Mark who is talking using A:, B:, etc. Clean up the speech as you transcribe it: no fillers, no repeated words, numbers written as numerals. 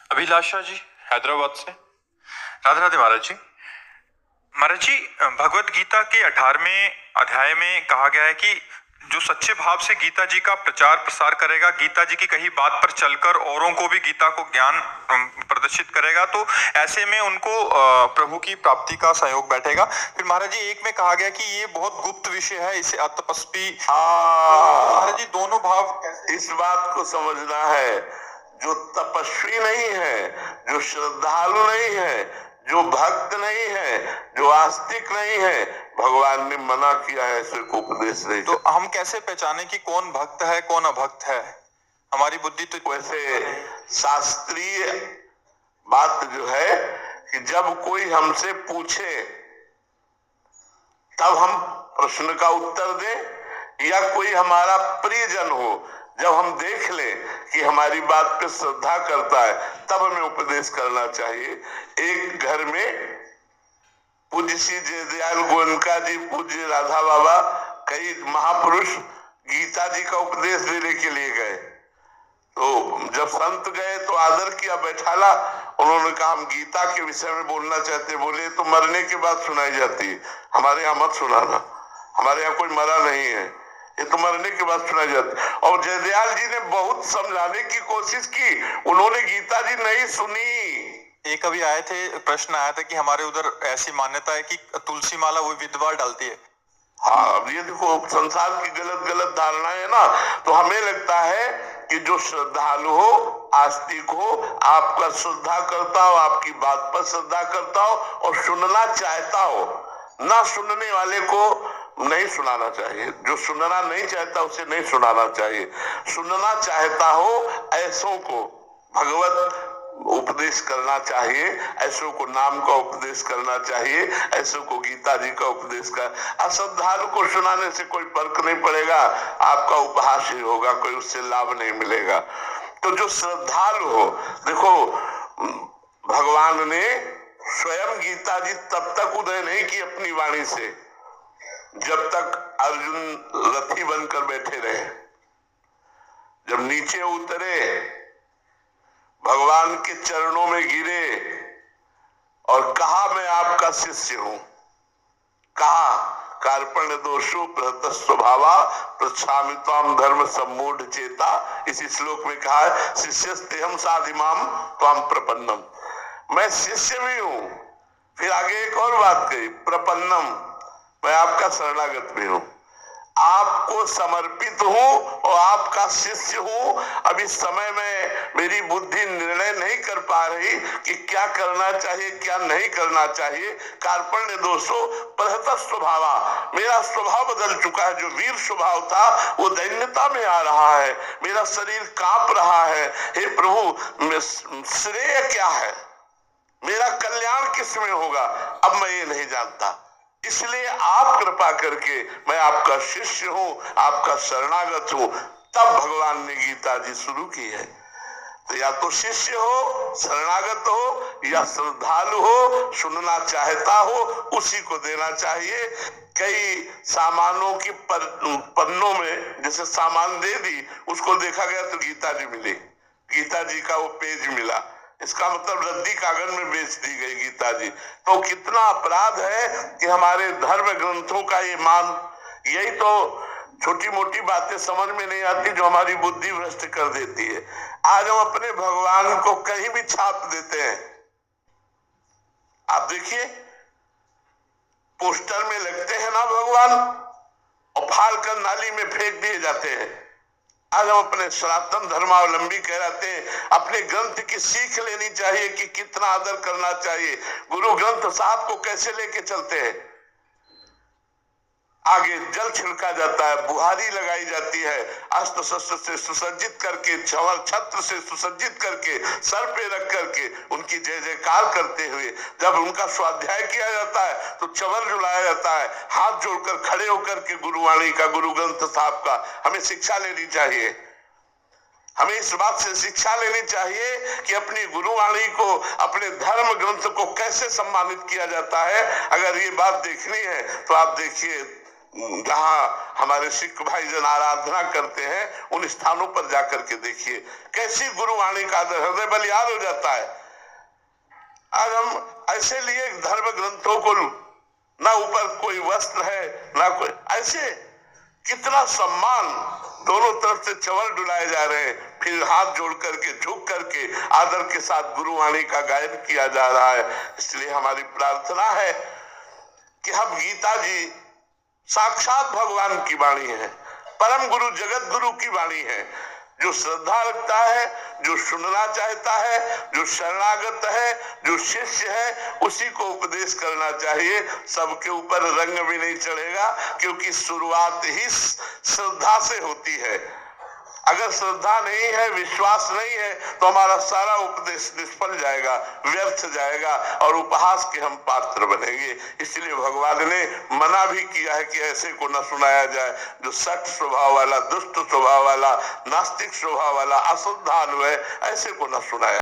A: अभिलाषा जी, हैदराबाद से। राधे राधे महाराज जी। महाराज जी, भगवत गीता के 18वें अध्याय में कहा गया है कि जो सच्चे भाव से गीता जी का प्रचार प्रसार करेगा, गीता जी की कही बात पर चलकर औरों को भी गीता को ज्ञान प्रदर्शित करेगा, तो ऐसे में उनको प्रभु की प्राप्ति का सहयोग बैठेगा। फिर महाराज जी, एक में कहा गया कि ये बहुत गुप्त विषय है, इसे अतपस्वी। महाराज जी, दोनों भाव
B: इस बात को समझना है, जो तपस्वी नहीं है, जो श्रद्धालु नहीं है, जो भक्त नहीं है, जो आस्तिक नहीं है, भगवान ने मना किया है ऐसे को उपदेश नहीं।
A: तो हम कैसे पहचाने कि कौन भक्त है कौन अभक्त है? हमारी बुद्धि तो
B: वैसे शास्त्रीय बात जो है कि जब कोई हमसे पूछे तब हम प्रश्न का उत्तर दें, या कोई हमारा प्रियजन हो, जब हम देख ले कि हमारी बात पे श्रद्धा करता है तब हमें उपदेश करना चाहिए। एक घर में पूज्य श्री जयदयाल गोयनका जी, पूज्य राधा बाबा, कई महापुरुष गीता जी का उपदेश देने के लिए गए। तो जब संत गए तो आदर किया, बैठाला। उन्होंने कहा हम गीता के विषय में बोलना चाहते। बोले तो मरने के बाद सुनाई जाती है, हमारे यहाँ मत सुनाना, हमारे यहाँ कोई मरा नहीं है, ये तो मरने के बाद सुनाई जाती। और जयदयाल जी ने बहुत समझाने की कोशिश की, उन्होंने गीता जी नहीं सुनी।
A: एक अभी आए थे, प्रश्न आया था कि हमारे उधर ऐसी मान्यता है कि तुलसी माला वो विधवा डालती है।
B: हाँ, अब ये देखो संसार की गलत गलत धारणाएं है ना, तो हमें लगता है कि जो श्रद्धालु हो, आस्तिक हो, आपका श्रद्धा करता हो, आपकी बात पर श्रद्धा करता हो और सुनना चाहता हो, ना सुनने वाले को नहीं सुनाना चाहिए। जो सुनना नहीं चाहता उसे नहीं सुनाना चाहिए। सुनना चाहता हो ऐसों को भगवत उपदेश करना चाहिए, ऐसों को नाम का उपदेश करना चाहिए, ऐसों को गीता जी का उपदेश कर। अश्रद्धालु को सुनाने से कोई फर्क नहीं पड़ेगा, आपका उपहास ही होगा, कोई उससे लाभ नहीं मिलेगा। तो जो श्रद्धालु हो, देखो भगवान ने स्वयं गीता जी तब तक उदय नहीं की अपनी वाणी से जब तक अर्जुन रथी बनकर बैठे रहे। जब नीचे उतरे, भगवान के चरणों में गिरे और कहा मैं आपका शिष्य हूं। कहा कार्पण्य दोषो प्रहत स्वभावा प्रच्छामि त्वाम धर्म सम्मूढ़ चेता। इसी श्लोक में कहा है शिष्यस्तेहम साधिमाम त्वाम प्रपन्नम, मैं शिष्य भी हूं। फिर आगे एक और बात कही, प्रपन्नम, मैं आपका शरणागत भी हूं, आपको समर्पित हूं और आपका शिष्य हूं। अब इस समय में मेरी बुद्धि निर्णय नहीं कर पा रही कि क्या करना चाहिए क्या नहीं करना चाहिए। कार्पण्य दोषो प्रहत स्वभावा, मेरा स्वभाव बदल चुका है। जो वीर स्वभाव था वो दैन्यता में आ रहा है, मेरा शरीर कांप रहा है। हे प्रभु, श्रेय क्या है, मेरा कल्याण किस में होगा, अब मैं ये नहीं जानता। इसलिए आप कृपा करके, मैं आपका शिष्य हूं, आपका शरणागत हूं। तब भगवान ने गीता जी शुरू की है। तो या तो शिष्य हो, शरणागत हो, या श्रद्धालु हो, सुनना चाहता हो, उसी को देना चाहिए। कई सामानों की पन्नों में जैसे सामान दे दी, उसको देखा गया तो गीता जी मिली, गीता जी का वो पेज मिला, इसका मतलब रद्दी कागज में बेच दी गई गीता जी। तो कितना अपराध है कि हमारे धर्म ग्रंथों का ये मान। यही तो छोटी मोटी बातें समझ में नहीं आती जो हमारी बुद्धि भ्रष्ट कर देती है। आज हम अपने भगवान को कहीं भी छाप देते हैं। आप देखिए पोस्टर में लगते हैं ना भगवान, और फाड़ कर नाली में फेंक दिए जाते हैं। आज हम अपने सनातन धर्मावलंबी कहलाते हैं, अपने ग्रंथ की सीख लेनी चाहिए कि कितना आदर करना चाहिए। गुरु ग्रंथ साहब को कैसे लेके चलते हैं, आगे जल छिड़का जाता है, बुहारी लगाई जाती है, अस्त्र शस्त्र से सुसज्जित करके, छत्र से सुसज्जित करके, सर पे रख करके उनकी जय जयकार करते हुए जब उनका स्वाध्याय किया जाता है तो चवर झुलाया जाता है, हाथ जोड़कर खड़े होकर के गुरुवाणी का, गुरु ग्रंथ साहब का हमें शिक्षा लेनी चाहिए। हमें इस बात से शिक्षा लेनी चाहिए कि अपनी गुरुवाणी को, अपने धर्म ग्रंथ को कैसे सम्मानित किया जाता है। अगर ये बात देखनी है तो आप देखिए जहां हमारे सिख भाई जन आराधना करते हैं, उन स्थानों पर जाकर के देखिए कैसी गुरुवाणी का हृदय बलिहार हो जाता है। आज हम ऐसे लिए धर्म ग्रंथों को, ना ऊपर कोई वस्त्र है ना कोई, ऐसे कितना सम्मान, दोनों तरफ से चवल डुलाए जा रहे हैं, फिर हाथ जोड़ करके झुक करके आदर के साथ गुरुवाणी का गायन किया जा रहा है। इसलिए हमारी प्रार्थना है कि हम गीता जी साक्षात भगवान की वाणी है, परम गुरु जगत गुरु की वाणी है। जो श्रद्धा रखता है, जो सुनना चाहता है, जो शरणागत है, जो शिष्य है, उसी को उपदेश करना चाहिए। सबके ऊपर रंग भी नहीं चढ़ेगा, क्योंकि शुरुआत ही श्रद्धा से होती है। अगर श्रद्धा नहीं है, विश्वास नहीं है, तो हमारा सारा उपदेश निष्फल जाएगा, व्यर्थ जाएगा और उपहास के हम पात्र बनेंगे। इसलिए भगवान ने मना भी किया है कि ऐसे को न सुनाया जाए जो सठ स्वभाव वाला, दुष्ट स्वभाव वाला, नास्तिक स्वभाव वाला, अशुद्धालु है, ऐसे को न सुनाया।